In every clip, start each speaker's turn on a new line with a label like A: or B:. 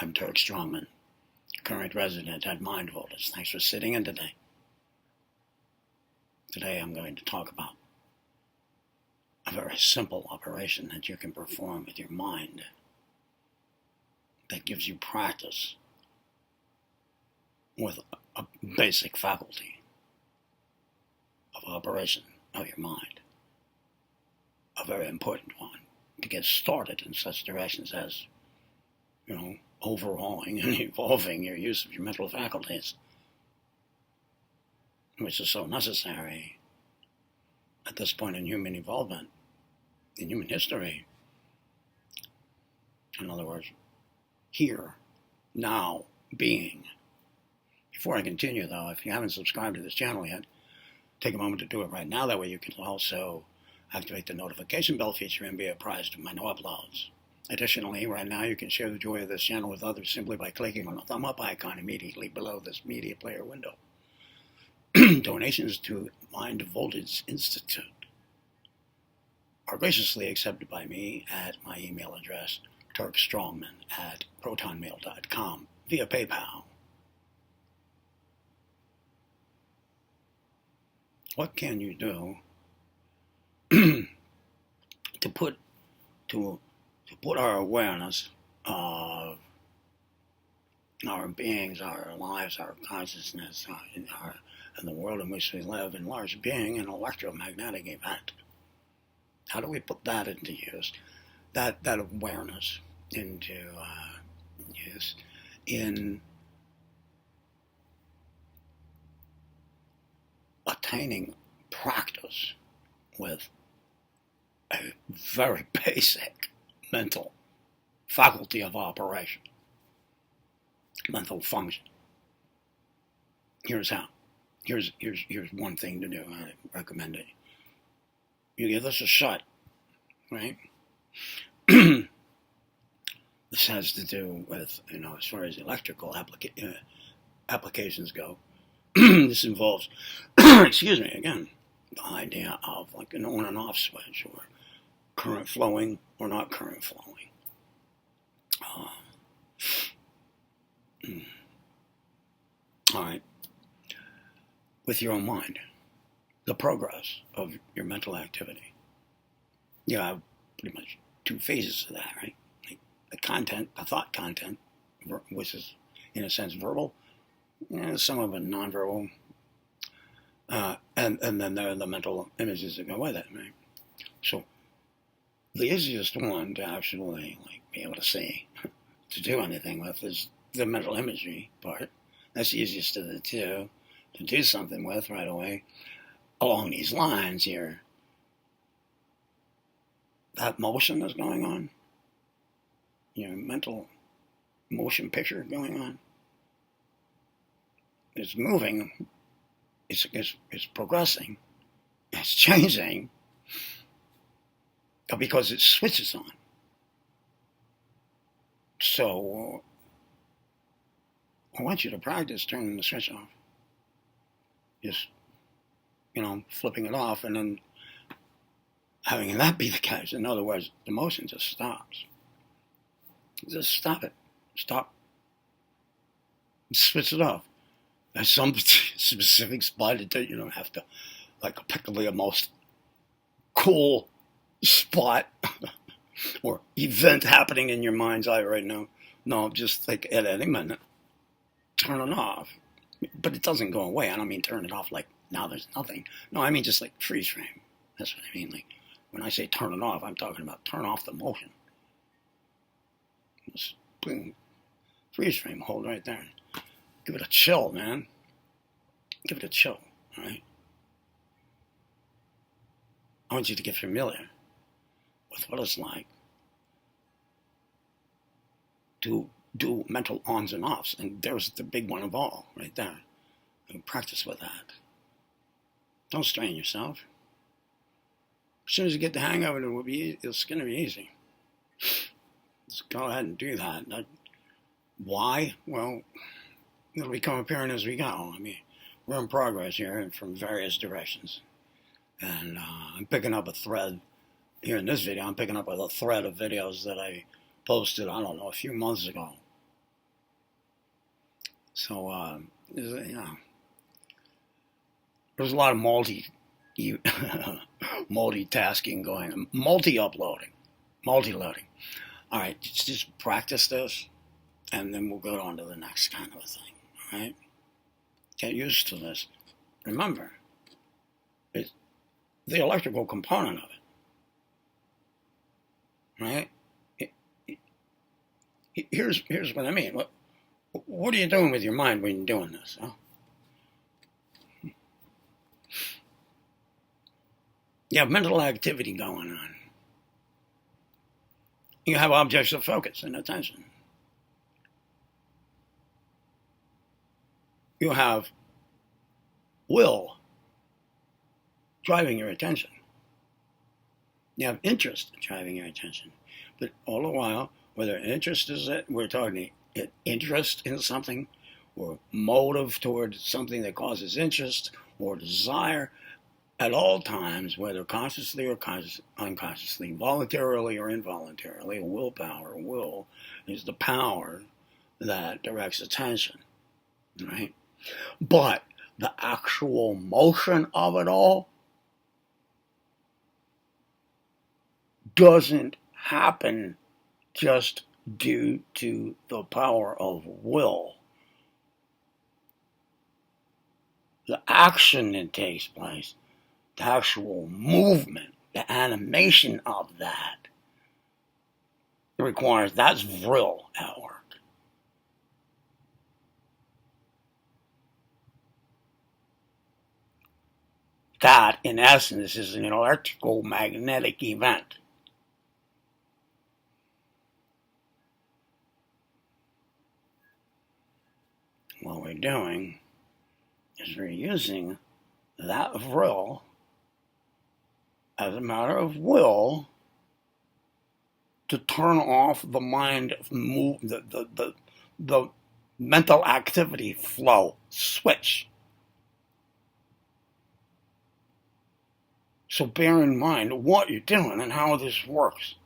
A: I'm Turk Strongman, current resident at Mind Voltage. Thanks for sitting in today. Today I'm going to talk about a very simple operation that you can perform with your mind that gives you practice with a basic faculty of operation of your mind. A very important one to get started in such directions as, overhauling and evolving your use of your mental faculties, which is so necessary at this point in human evolvement, in human history. In other words, here, now, being. Before I continue, though, if you haven't subscribed to this channel yet, take a moment to do it right now. That way you can also activate the notification bell feature and be apprised of my new uploads. Additionally, right now you can share the joy of this channel with others simply by clicking on the thumb up icon immediately below this media player window. Donations to Mind Voltage Institute are graciously accepted by me at my email address, turkstrongman@protonmail.com, via PayPal. What can you do to put our awareness of our beings, our lives, our consciousness, and the world in which we live in large being an electromagnetic event? How do we put that into use? That awareness into use in attaining practice with a very basic mental faculty of operation, mental function. Here's how. Here's one thing to do. I recommend it. You give this a shot, right? This has to do with, as far as electrical applications go. This involves, excuse me, again, the idea of like an on and off switch, or current flowing or not current flowing. All right. With your own mind, the progress of your mental activity. You have pretty much two phases of that, right? Like the content, the thought content, which is in a sense verbal, some of it nonverbal, and then there are the mental images that go with it, right? So the easiest one to actually be able to see, to do anything with, is the mental imagery part. That's the easiest of the two to do something with right away. Along these lines here, that motion that's going on, mental motion picture going on, it's moving, it's progressing, it's changing, because it switches on. So I want you to practice turning the switch off. Just, flipping it off and then having that be the case. In other words, the motion just stops. Just stop it. Stop. Switch it off. There's some specific spot that you don't have to, pick the most cool spot or event happening in your mind's eye right now. No, just at any minute, turn it off. But it doesn't go away. I don't mean turn it off like now there's nothing. No, I mean just freeze frame. That's what I mean. When I say turn it off, I'm talking about turn off the motion. Just boom, freeze frame, hold right there. Give it a chill, man. Give it a chill, all right? I want you to get familiar with what it's like to do mental ons and offs, and there's the big one of all right there. And practice with that. Don't strain yourself. As soon as you get the hang of it, it's going to be easy. Just go ahead and do that. Why? Well, it'll become apparent as we go. I mean, we're in progress here from various directions. And I'm picking up a thread here in this video. I'm picking up a thread of videos that I posted, I don't know, a few months ago. So, there's a lot of multitasking going on, multi-loading. All right, just practice this, and then we'll go on to the next kind of a thing. All right, get used to this. Remember, it's the electrical component of it, right? Here's what I mean. What are you doing with your mind when you're doing this? Huh? You have mental activity going on. You have objects of focus and attention. You have will driving your attention. You have interest driving your attention. But all the while, whether interest is it, we're talking interest in something, or motive towards something that causes interest, or desire, at all times, whether consciously or unconsciously, voluntarily or involuntarily, willpower, will, is the power that directs attention, right? But the actual motion of it all doesn't happen just due to the power of will. The action that takes place, the actual movement, the animation of that requires, that's vril at work. That, in essence, is an electrical magnetic event. What we're doing is we're using that vril as a matter of will to turn off the mind, the mental activity flow switch. So bear in mind what you're doing and how this works.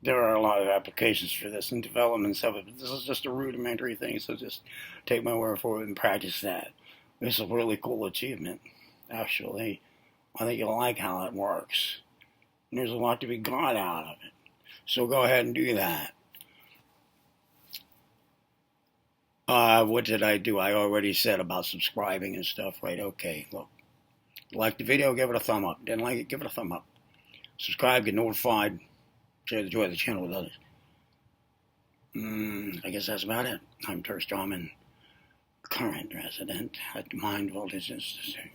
A: There are a lot of applications for this and developments of it, but this is just a rudimentary thing, so just take my word for it and practice that. It's a really cool achievement, actually. I think you'll like how it works. And there's a lot to be got out of it. So go ahead and do that. What did I do? I already said about subscribing and stuff, right? Okay, look. Like the video, give it a thumb up. Didn't like it, give it a thumb up. Subscribe, get notified. Share the channel with others. I guess that's about it. I'm Tersh Jarman, current resident at Mind Voltage Institute.